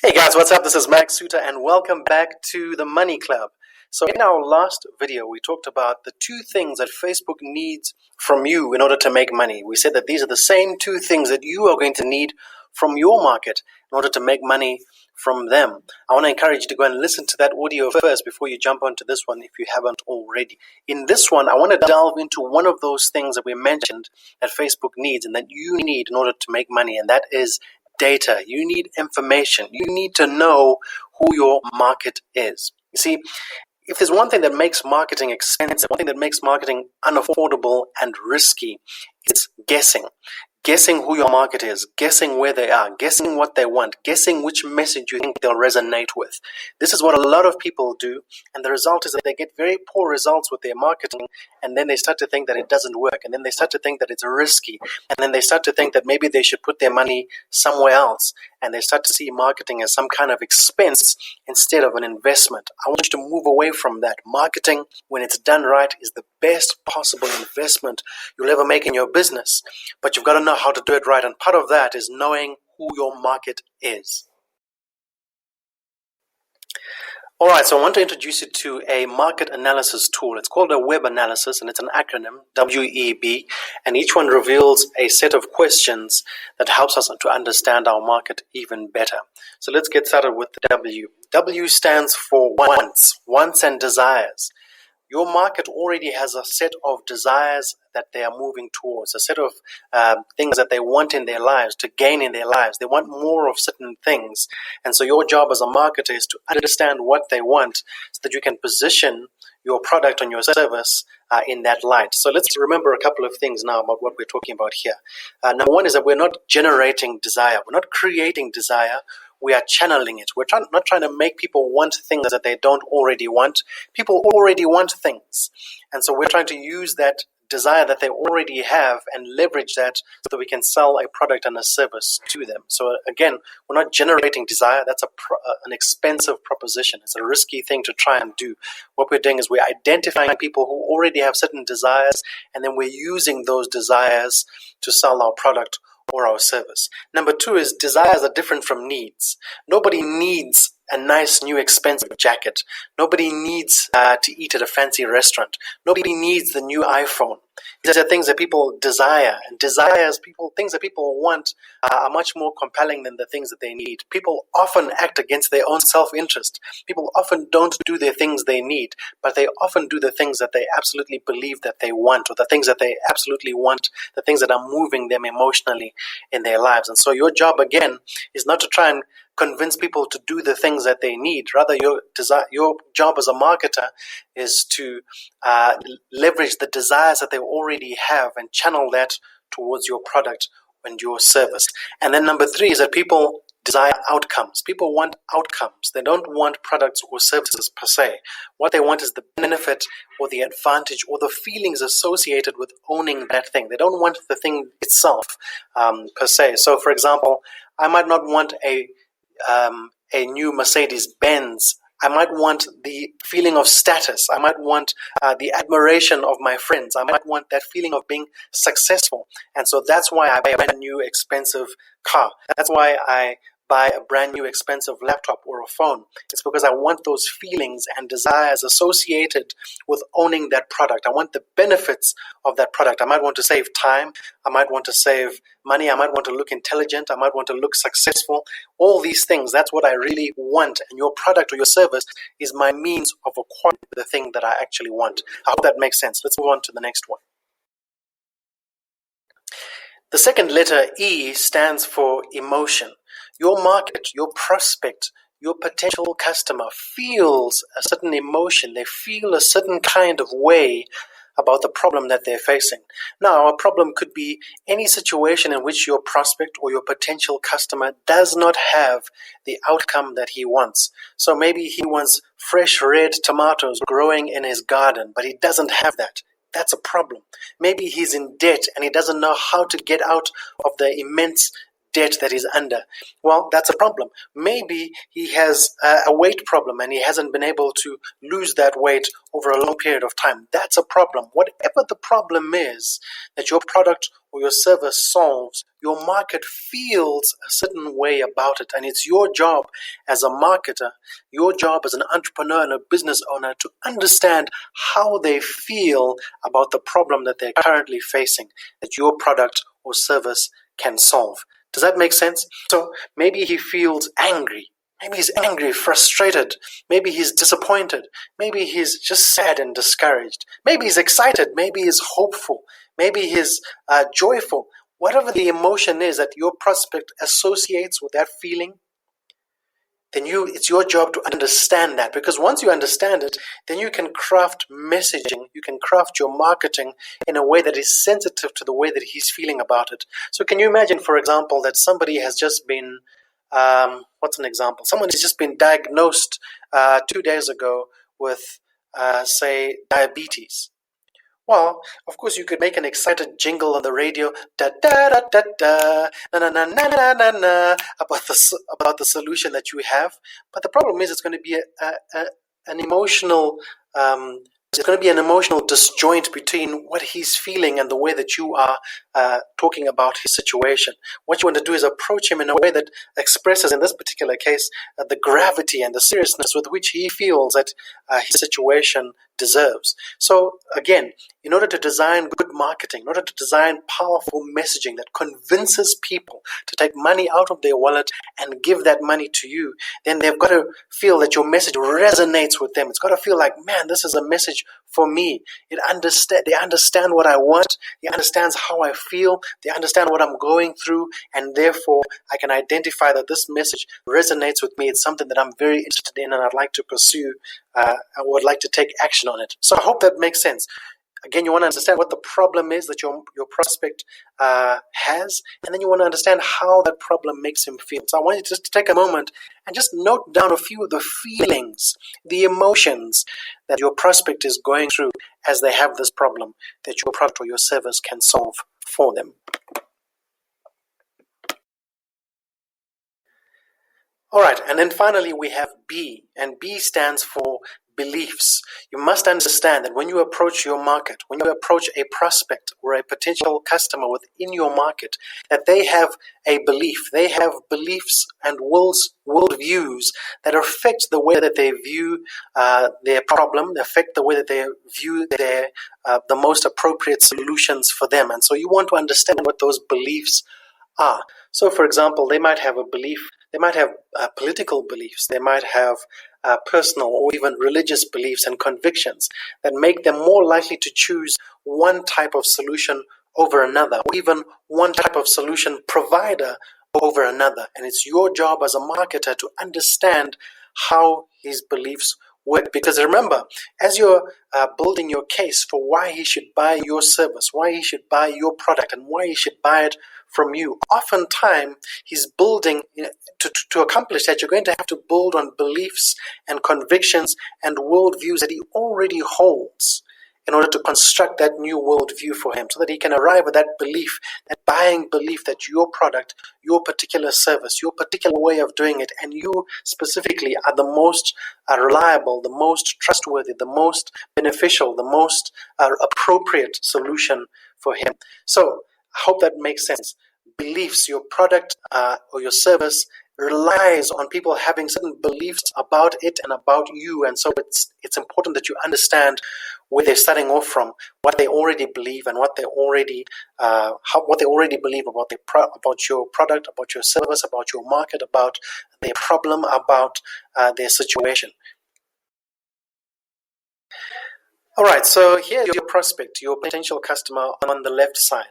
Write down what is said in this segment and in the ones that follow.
Hey guys, what's up? This is Max Suter and welcome back to the Money Club. So in our last video, we talked about the two things that Facebook needs from you in order to make money. We said that these are the same two things that you are going to need from your market in order to make money from them. I want to encourage you to go and listen to that audio first before you jump onto this one if you haven't already. In this one, I want to delve into one of those things that we mentioned that Facebook needs and that you need in order to make money, and that is data. You need information. You need to know who your market is. You see, if there's one thing that makes marketing expensive, one thing that makes marketing unaffordable and risky, it's guessing. Guessing who your market is, guessing where they are, guessing what they want, guessing which message you think they'll resonate with. This is what a lot of people do, and the result is that they get very poor results with their marketing, and then they start to think that it doesn't work, and then they start to think that it's risky, and then they start to think that maybe they should put their money somewhere else, and they start to see marketing as some kind of expense instead of an investment. I want you to move away from that. Marketing, when it's done right, is the best possible investment you'll ever make in your business, but you've got to know how to do it right, and part of that is knowing who your market is. Alright, so I want to introduce you to a market analysis tool. It's called a web analysis, and it's an acronym, WEB, and each one reveals a set of questions that helps us to understand our market even better. So let's get started with the W. W stands for wants and desires. Your market already has a set of desires that they are moving towards, a set of things that they want in their lives, to gain in their lives. They want more of certain things. And so your job as a marketer is to understand what they want so that you can position your product and your service in that light. So let's remember a couple of things now about what we're talking about here. Number one is that we're not generating desire. We're not creating desire. We are channeling it. We're not trying to make people want things that they don't already want. People already want things. And so we're trying to use that desire that they already have and leverage that so that we can sell a product and a service to them. So again, we're not generating desire. That's an expensive proposition. It's a risky thing to try and do. What we're doing is we're identifying people who already have certain desires, and then we're using those desires to sell our product or our service. Number two is desires are different from needs. Nobody needs a nice new expensive jacket. Nobody needs to eat at a fancy restaurant. Nobody needs the new iPhone. These are things that people desire, and things that people want are much more compelling than the things that they need. People often act against their own self-interest. People often don't do the things they need, but they often do the things that they absolutely believe that they want, or the things that they absolutely want, the things that are moving them emotionally in their lives. And so your job, again, is not to try and convince people to do the things that they need. Rather, your job as a marketer is to leverage the desires that they already have and channel that towards your product and your service. And then number three is that people desire outcomes. People want outcomes. They don't want products or services per se. What they want is the benefit or the advantage or the feelings associated with owning that thing. They don't want the thing itself per se. So for example, I might not want a new Mercedes-Benz. I might want the feeling of status. I might want the admiration of my friends. I might want that feeling of being successful. And so that's why I buy a brand new expensive car. That's why I buy a brand new expensive laptop or a phone. It's because I want those feelings and desires associated with owning that product. I want the benefits of that product. I might want to save time. I might want to save money. I might want to look intelligent. I might want to look successful. All these things, that's what I really want. And your product or your service is my means of acquiring the thing that I actually want. I hope that makes sense. Let's move on to the next one. The second letter, E, stands for emotion. Your market, your prospect, your potential customer feels a certain emotion. They feel a certain kind of way about the problem that they're facing. Now, a problem could be any situation in which your prospect or your potential customer does not have the outcome that he wants. So maybe he wants fresh red tomatoes growing in his garden, but he doesn't have that. That's a problem. Maybe he's in debt and he doesn't know how to get out of the immense debt that he's under. Well, that's a problem. Maybe he has a weight problem and he hasn't been able to lose that weight over a long period of time. That's a problem. Whatever the problem is that your product or your service solves, your market feels a certain way about it. And it's your job as a marketer, your job as an entrepreneur and a business owner to understand how they feel about the problem that they're currently facing, that your product or service can solve. Does that make sense? So maybe he feels angry. Maybe he's angry, frustrated. Maybe he's disappointed. Maybe he's just sad and discouraged. Maybe he's excited. Maybe he's hopeful. Maybe he's joyful. Whatever the emotion is that your prospect associates with that feeling, then it's your job to understand that. Because once you understand it, then you can craft messaging, you can craft your marketing in a way that is sensitive to the way that he's feeling about it. So can you imagine, for example, that somebody has just been, what's an example? Someone has just been diagnosed 2 days ago with, say, diabetes. Well, of course, you could make an excited jingle on the radio, da da da da da, na na na na na na na, about the solution that you have. But the problem is, it's going to be an emotional. There's going to be an emotional disjoint between what he's feeling and the way that you are talking about his situation. What you want to do is approach him in a way that expresses, in this particular case, the gravity and the seriousness with which he feels that his situation deserves. So again, in order to design good marketing, in order to design powerful messaging that convinces people to take money out of their wallet and give that money to you, then they've got to feel that your message resonates with them. It's got to feel like, man, this is a message for me. They understand what I want. They understand how I feel. They understand what I'm going through. And therefore, I can identify that this message resonates with me. It's something that I'm very interested in and I'd like to pursue. I would like to take action on it. So I hope that makes sense. Again, you want to understand what the problem is that your prospect has, and then you want to understand how that problem makes him feel. So I want you just to take a moment and just note down a few of the feelings, the emotions that your prospect is going through as they have this problem that your product or your service can solve for them. All right, and then finally we have B, and B stands for beliefs. You must understand that when you approach your market, when you approach a prospect or a potential customer within your market, that they have a belief. They have beliefs and worldviews that affect the way that they view their problem, affect the way that they view their the most appropriate solutions for them. And so you want to understand what those beliefs are. So, for example, they might have a belief, they might have political beliefs, they might have personal or even religious beliefs and convictions that make them more likely to choose one type of solution over another, or even one type of solution provider over another. And it's your job as a marketer to understand how his beliefs work. Because remember, as you're building your case for why he should buy your service, why he should buy your product, and why he should buy it from you, oftentimes he's building, to accomplish that, you're going to have to build on beliefs and convictions and worldviews that he already holds in order to construct that new worldview for him, so that he can arrive at that belief, that buying belief that your product, your particular service, your particular way of doing it, and you specifically are the most reliable, the most trustworthy, the most beneficial, the most appropriate solution for him. So I hope that makes sense. Beliefs, your product or your service relies on people having certain beliefs about it and about you, and so it's important that you understand where they're starting off from, what they already believe, and what they already believe about about your product, about your service, about your market, about their problem, about their situation. All right, so here's your prospect, your potential customer on the left side.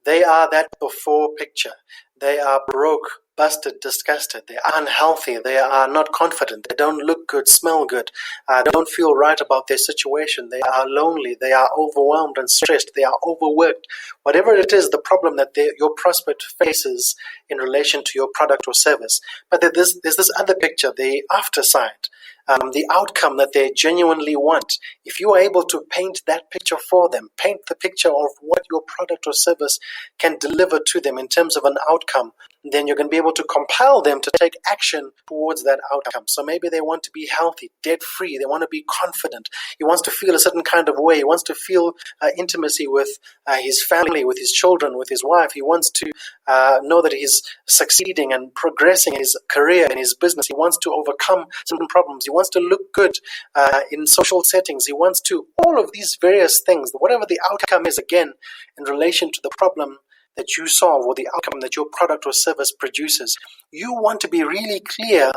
They are that before picture. They are broke, busted, disgusted. They are unhealthy. They are not confident. They don't look good, smell good. They don't feel right about their situation. They are lonely. They are overwhelmed and stressed. They are overworked. Whatever it is, the problem that your prospect faces in relation to your product or service. But there's this other picture, the after side. the outcome that they genuinely want. If you are able to paint that picture for them, paint the picture of what your product or service can deliver to them in terms of an outcome, then you're going to be able to compel them to take action towards that outcome. So maybe they want to be healthy, debt-free, they want to be confident, he wants to feel a certain kind of way, he wants to feel intimacy with his family, with his children, with his wife, he wants to know that he's succeeding and progressing in his career, in his business, he wants to overcome certain problems, he wants to look good in social settings, he wants to, all of these various things, whatever the outcome is, again, in relation to the problem that you solve or the outcome that your product or service produces. You want to be really clear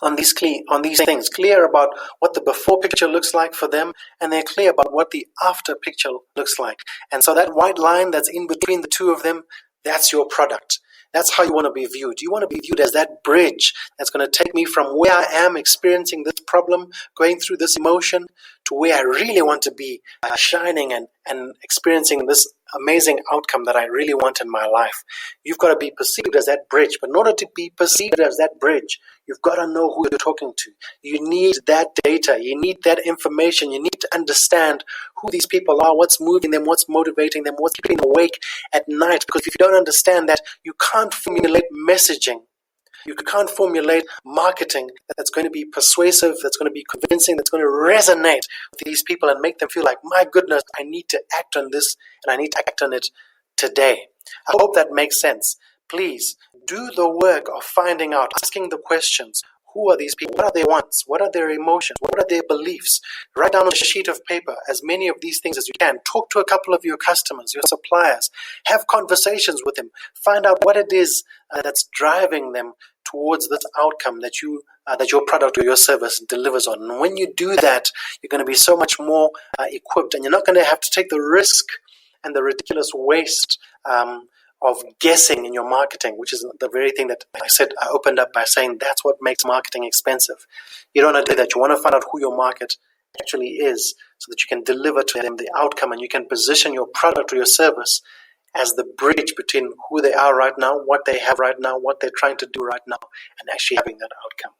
on these things, clear about what the before picture looks like for them, and they're clear about what the after picture looks like. And so that white line that's in between the two of them, that's your product. That's how you want to be viewed. You want to be viewed as that bridge that's going to take me from where I am experiencing this problem, going through this emotion, to where I really want to be, shining and experiencing this amazing outcome that I really want in my life. You've got to be perceived as that bridge. But in order to be perceived as that bridge, you've got to know who you're talking to. You need that data. You need that information. You need to understand who these people are, what's moving them, what's motivating them, what's keeping them awake at night. Because if you don't understand that, you can't formulate messaging. You can't formulate marketing that's going to be persuasive, that's going to be convincing, that's going to resonate with these people and make them feel like, my goodness, I need to act on this and I need to act on it today. I hope that makes sense. Please do the work of finding out, asking the questions. Who are these people? What are their wants? What are their emotions? What are their beliefs? Write down on a sheet of paper as many of these things as you can. Talk to a couple of your customers, your suppliers. Have conversations with them. Find out what it is that's driving them towards this outcome that your product or your service delivers on. And when you do that, you're going to be so much more equipped, and you're not going to have to take the risk and the ridiculous waste of guessing in your marketing, which is the very thing that I opened up by saying that's what makes marketing expensive. You don't want to do that. You want to find out who your market actually is so that you can deliver to them the outcome, and you can position your product or your service as the bridge between who they are right now, what they have right now, what they're trying to do right now, and actually having that outcome.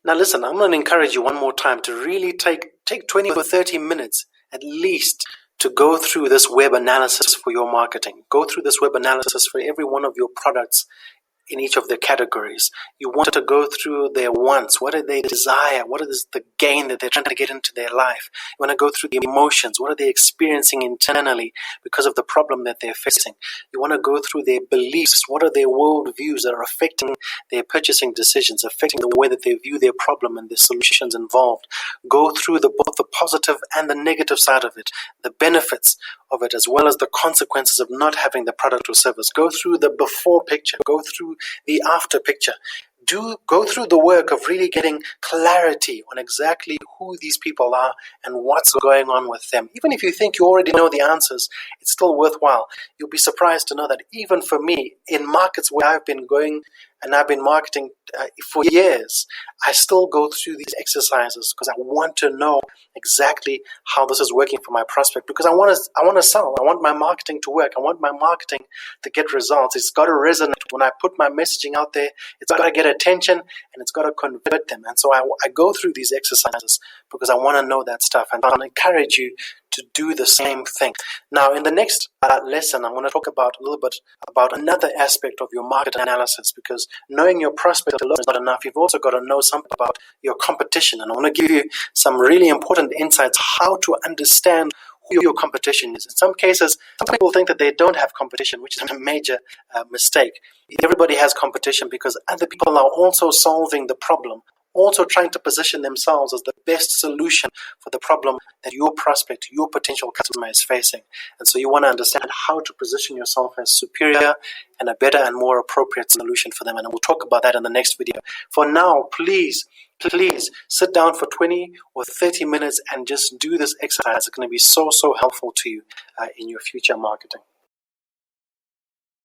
Now listen, I'm going to encourage you one more time to really take 20 or 30 minutes at least to go through this web analysis for your marketing. Go through this web analysis for every one of your products in each of the categories. You want to go through their wants. What do they desire? What is the gain that they're trying to get into their life? You want to go through the emotions. What are they experiencing internally because of the problem that they're facing? You want to go through their beliefs. What are their worldviews that are affecting their purchasing decisions, affecting the way that they view their problem and the solutions involved? Go through both the positive and the negative side of it, the benefits of it, as well as the consequences of not having the product or service. Go through the before picture. Go through the after picture. Go through the work of really getting clarity on exactly who these people are and what's going on with them. Even if you think you already know the answers, it's still worthwhile. You'll be surprised to know that even for me, in markets where I've been going and I've been marketing for years, I still go through these exercises because I want to know exactly how this is working for my prospect, because I want to sell. I want my marketing to work. I want my marketing to get results. It's got to resonate. When I put my messaging out there, it's got to get attention and it's got to convert them. And so I go through these exercises because I want to know that stuff, and I encourage you to do the same thing. Now, in the next lesson, I'm going to talk about a little bit about another aspect of your market analysis, because knowing your prospect alone is not enough. You've also got to know something about your competition. And I want to give you some really important insights how to understand who your competition is. In some cases, some people think that they don't have competition, which is a major mistake. Everybody has competition because other people are also solving the problem, also trying to position themselves as the best solution for the problem that your prospect, your potential customer is facing. And so you want to understand how to position yourself as superior and a better and more appropriate solution for them. And we'll talk about that in the next video. For now, please sit down for 20 or 30 minutes and just do this exercise. It's going to be so helpful to you in your future marketing.